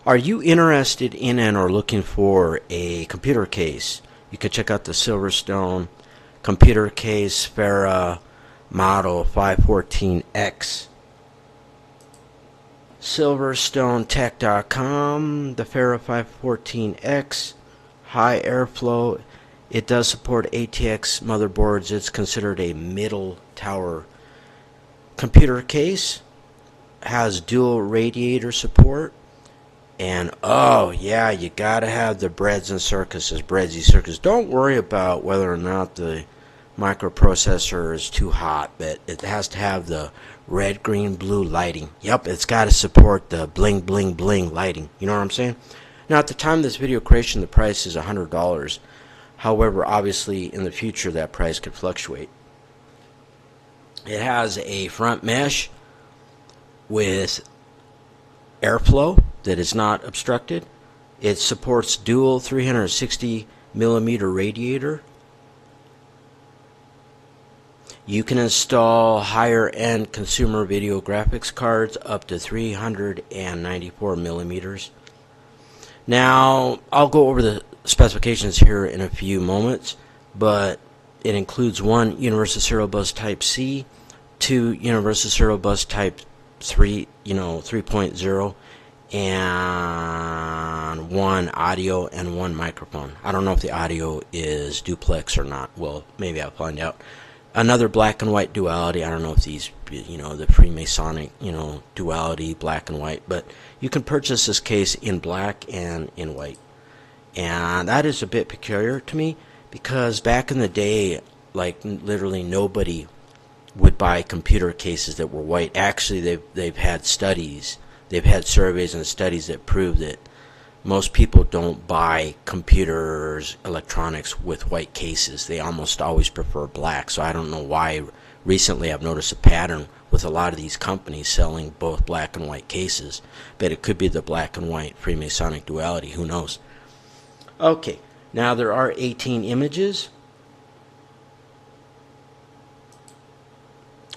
Are you interested in and or looking for a computer case? You can check out the SilverStone computer case Fara model 514X. SilverStoneTech.com, the Fara 514X, high airflow. It does support ATX motherboards. It's considered a middle tower computer case. Has dual radiator support. And oh yeah, you gotta have the breads and circuses, breadsy circuses. Don't worry about whether or not the microprocessor is too hot, but it has to have the red, green, blue lighting. Yep, it's got to support the bling, bling, bling lighting. You know what I'm saying? Now, at the time of this video creation, the price is $100. However, obviously, in the future, that price could fluctuate. It has a front mesh with airflow that is not obstructed. It supports dual 360 millimeter radiator. You can install higher end consumer video graphics cards up to 394 millimeters. Now, I'll go over the specifications here in a few moments, but it includes one Universal Serial Bus Type C, two Universal Serial Bus Type 3, 3.0, and one audio and one microphone. I don't know if the audio is duplex or not. Well, maybe I'll find out. Another black and white duality. I don't know if these, the Freemasonic, duality, black and white, but you can purchase this case in black and in white. And that is a bit peculiar to me, because back in the day, like literally nobody would buy computer cases that were white. Actually, they've had studies, they've had surveys and studies that prove that most people don't buy computers, electronics with white cases. They almost always prefer black. So I don't know why. Recently I've noticed a pattern with a lot of these companies selling both black and white cases. But it could be the black and white Freemasonic duality. Who knows? Okay, now there are 18 images.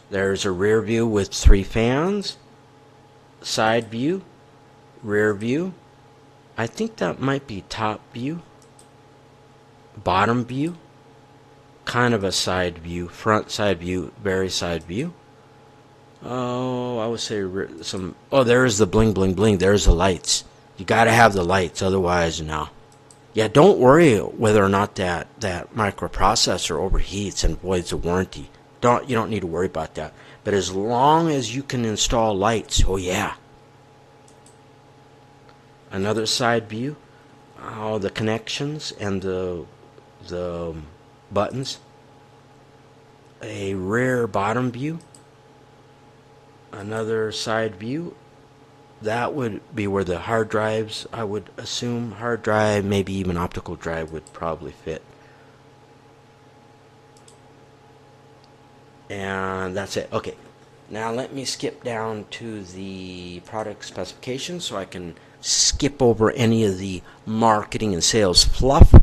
There's a rear view with 3 fans, side view, rear view. I think that might be top view, bottom view, kind of a side view, front side view, very side view. Oh, I would say some. Oh, there's the bling, bling, bling. There's the lights. You got to have the lights, otherwise, no. Yeah, don't worry whether or not that microprocessor overheats and voids the warranty. You don't need to worry about that. But as long as you can install lights, oh yeah. Another side view, the connections and the buttons. A rear bottom view. Another side view. That would be where the hard drives, I would assume, hard drive, maybe even optical drive would probably fit. And that's it. Okay, now let me skip down to the product specifications so I can skip over any of the marketing and sales fluff.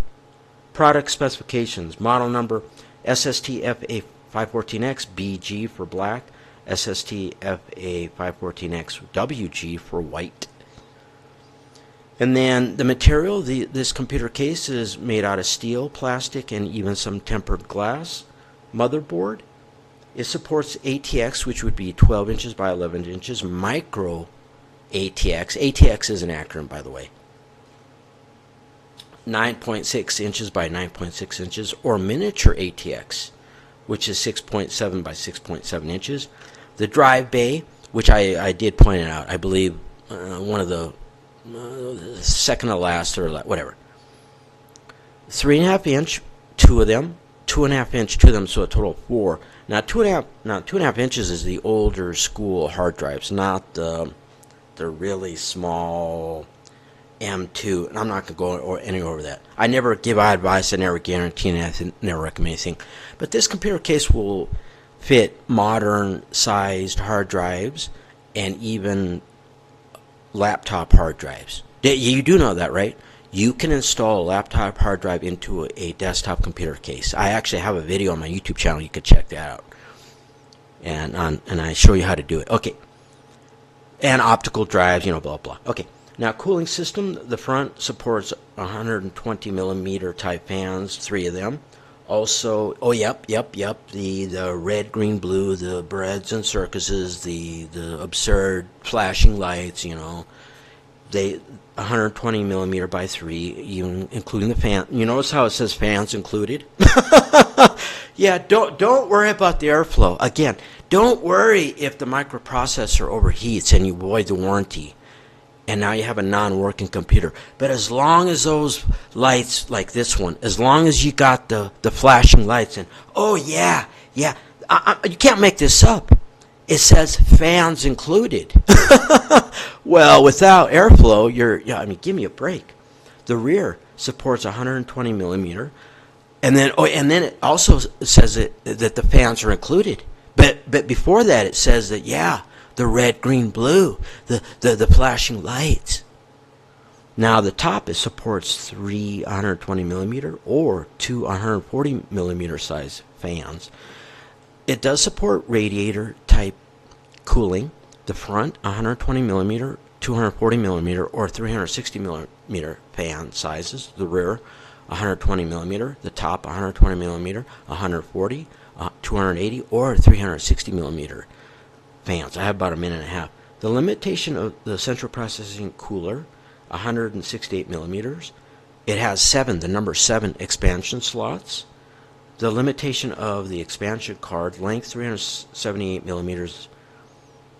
Product specifications: model number SST-FA514X BG for black, SST-FA514X WG for white. And then the material, this computer case is made out of steel, plastic, and even some tempered glass. Motherboard, it supports ATX, which would be 12 inches by 11 inches, micro ATX. ATX is an acronym, by the way. 9.6 inches by 9.6 inches, or miniature ATX, which is 6.7 by 6.7 inches. The drive bay, which I did point it out, I believe one of the second to last or whatever. 3.5 inch, 2 of them. 2.5 inch, 2 of them, so a total of 4. Now 2.5 inches is the older school hard drives, not the really small M2, and I'm not going to go any over that. I never give advice, I never guarantee, and I never recommend anything. But this computer case will fit modern-sized hard drives and even laptop hard drives. You do know that, right? You can install a laptop hard drive into a desktop computer case. I actually have a video on my YouTube channel. You could check that out. And I show you how to do it. Okay. And optical drives, blah, blah. Okay. Now, cooling system, the front supports 120 millimeter type fans, 3 of them. Also, oh, yep, the red, green, blue, the breads and circuses, the absurd flashing lights, you know, they 120 millimeter by 3, even including the fan. You notice how it says fans included? Yeah, don't worry about the airflow. Again, don't worry if the microprocessor overheats and you void the warranty, and now you have a non-working computer. But as long as those lights, like this one, as long as you got the flashing lights, and oh yeah, you can't make this up. It says fans included. Well, without airflow, give me a break. The rear supports 120 millimeter, and then it also says that the fans are included. But before that, it says that the red, green, blue, the flashing lights. Now the top, it supports 3 120 millimeter or 2 140 millimeter size fans. It does support radiator type cooling. The front, 120 millimeter, 240 millimeter, or 360 millimeter fan sizes. The rear, 120 millimeter. The top, 120 millimeter, 140, 280, or 360 millimeter fans. I have about a minute and a half. The limitation of the central processing cooler, 168 millimeters. It has the number 7 expansion slots. The limitation of the expansion card length, 378 millimeters.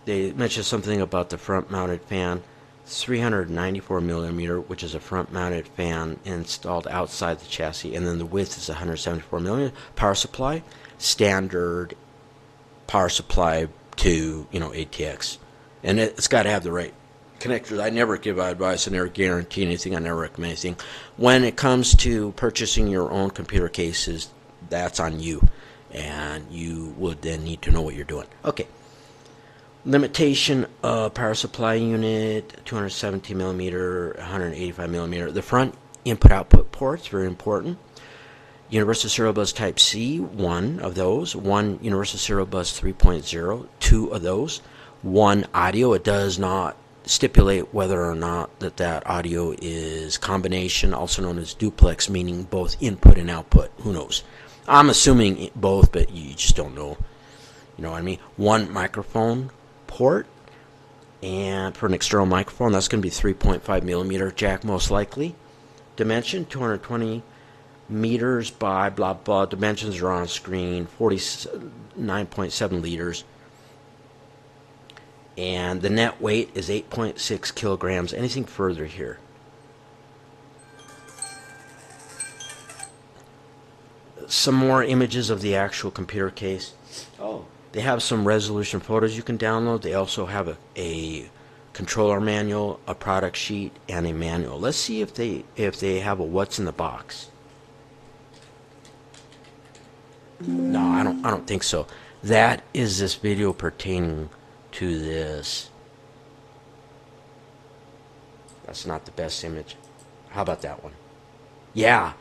They mentioned something about the front-mounted fan, 394 millimeter, which is a front-mounted fan installed outside the chassis, and then the width is 174 millimeter. Power supply, standard power supply to ATX, and it's got to have the right connectors. I never give advice, I never guarantee anything, I never recommend anything. When it comes to purchasing your own computer cases, that's on you, and you would then need to know what you're doing. Okay. Limitation of power supply unit, 217 millimeter, 185 millimeter. The front input-output ports, very important. Universal Serial Bus Type C, 1 of those. 1 Universal Serial Bus 3.0, 2 of those. 1 audio. It does not stipulate whether or not that audio is combination, also known as duplex, meaning both input and output. Who knows? I'm assuming both, but you just don't know. You know what I mean? 1 microphone port, and for an external microphone, that's going to be 3.5 millimeter jack, most likely. Dimension, 220 meters by blah blah. Dimensions are on screen, 49.7 liters. And the net weight is 8.6 kilograms. Anything further here? Some more images of the actual computer case. Oh, they have some resolution photos you can download. They also have a controller manual, a product sheet, and a manual. Let's see if they have a what's in the box. No, I don't think so. That is this video pertaining to this. That's not the best image. How about that one? Yeah,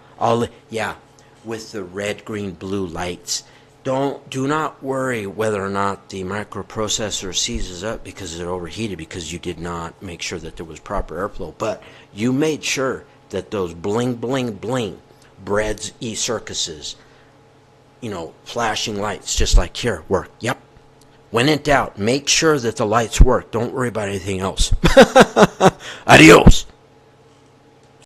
with the red, green, blue lights. Do not worry whether or not the microprocessor seizes up because it overheated, because you did not make sure that there was proper airflow. But you made sure that those bling, bling, bling breads, circuses, flashing lights, just like here, work. Yep. When in doubt, make sure that the lights work. Don't worry about anything else. Adios.